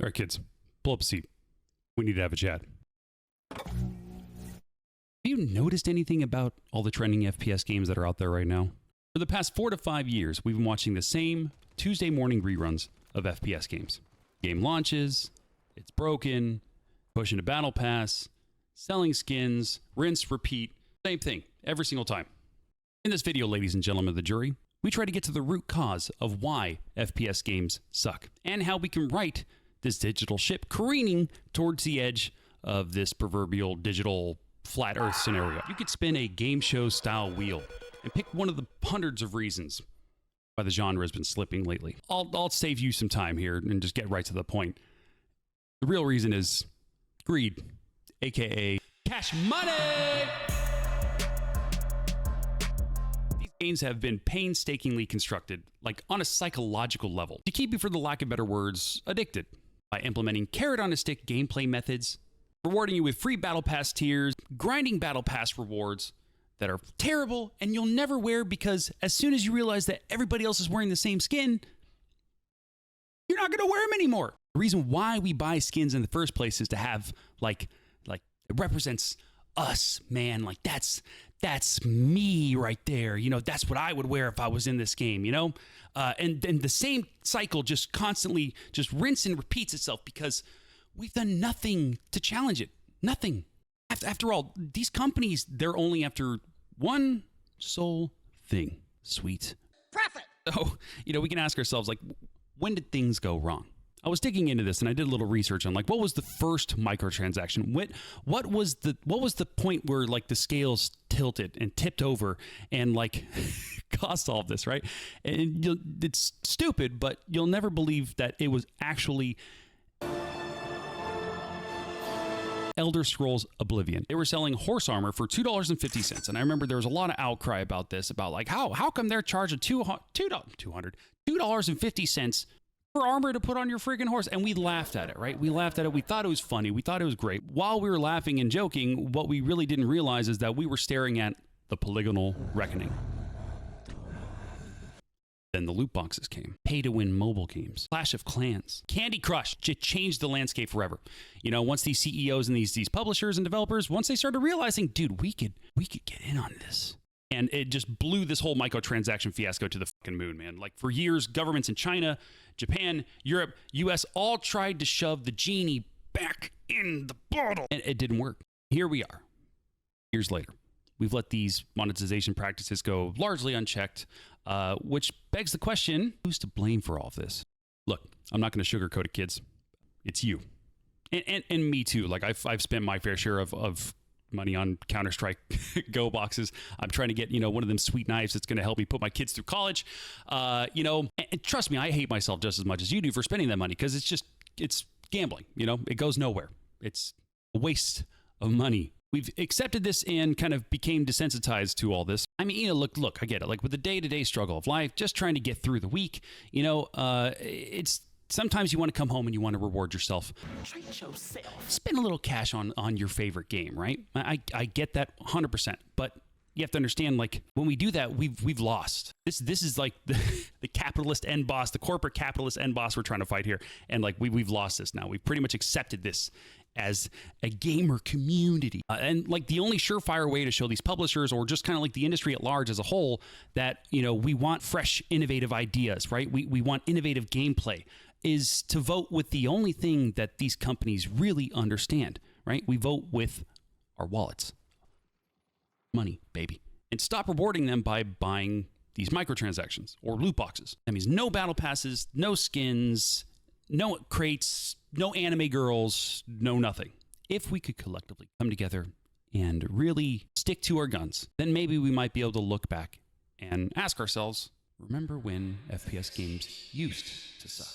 All right, kids, pull up a seat. We need to have a chat. Have you noticed anything about all the trending FPS games that are out there right now? For the past 4 to 5 years, we've been watching the same Tuesday morning reruns of FPS games. Game launches, it's broken, pushing a battle pass, selling skins, rinse, repeat, same thing every single time. In this video, ladies and gentlemen of the jury, we try to get to the root cause of why FPS games suck and how we can right this digital ship careening towards the edge of this proverbial digital flat earth scenario. You could spin a game show style wheel and pick one of the hundreds of reasons why the genre has been slipping lately. I'll save you some time here and just get right to the point. The real reason is greed, aka cash money. These games have been painstakingly constructed, like on a psychological level, to keep you, for the lack of better words, addicted. By implementing carrot-on-a-stick gameplay methods, rewarding you with free Battle Pass tiers, grinding Battle Pass rewards that are terrible and you'll never wear because as soon as you realize that everybody else is wearing the same skin, you're not going to wear them anymore. The reason why we buy skins in the first place is to have, like it represents us, man. Like, that's me right there. You know, that's what I would wear if I was in this game, you know? And the same cycle just constantly just rinse and repeats itself because we've done nothing to challenge it. Nothing. After all, these companies, they're only after one sole thing: sweet profit. So, you know, we can ask ourselves, like, when did things go wrong? I was digging into this and I did a little research on, like, what was the first microtransaction? What was the point where, like, the scales tilted and tipped over and, like, caused all of this, right? And it's stupid, but you'll never believe that it was actually Elder Scrolls Oblivion. They were selling horse armor for $2.50, and I remember there was a lot of outcry about this, about like how come they're charging $2.50 for armor to put on your friggin' horse? And we laughed at it, right? We laughed at it. We thought it was funny. We thought it was great. While we were laughing and joking, what we really didn't realize is that we were staring at the polygonal reckoning. Then the loot boxes came. Pay-to-win mobile games. Clash of Clans. Candy Crush. It changed the landscape forever. You know, once these CEOs and these publishers and developers, once they started realizing, dude, we could get in on this. And it just blew this whole microtransaction fiasco to the fucking moon, man. Like, for years, governments in China, Japan, Europe, US all tried to shove the genie back in the bottle. And it didn't work. Here we are, years later. We've let these monetization practices go largely unchecked, which begs the question, who's to blame for all of this? Look, I'm not going to sugarcoat it, kids. It's you. And me too. Like, I've spent my fair share of money on Counter-Strike Go boxes. I'm trying to get, you know, one of them sweet knives that's going to help me put my kids through college. You know, and trust me, I hate myself just as much as you do for spending that money, because it's gambling, you know? It goes nowhere. It's a waste of money. We've accepted this and kind of became desensitized to all this. I mean, you know, look, I get it. Like, with the day-to-day struggle of life, just trying to get through the week, you know, it's sometimes you want to come home and you want to reward yourself. Treat yourself. Spend a little cash on your favorite game, right? I get that 100%. But you have to understand, like, when we do that, we've lost. This is like the capitalist end boss, the corporate capitalist end boss we're trying to fight here. And, like, we've lost this now. We've pretty much accepted this as a gamer community. And, like, the only surefire way to show these publishers, or just kind of like the industry at large as a whole, that, you know, we want fresh, innovative ideas, right? We want innovative gameplay, is to vote with the only thing that these companies really understand, right? We vote with our wallets. Money, baby. And stop rewarding them by buying these microtransactions or loot boxes. That means no battle passes, no skins, no crates, no anime girls, no nothing. If we could collectively come together and really stick to our guns, then maybe we might be able to look back and ask ourselves, remember when FPS games used to suck?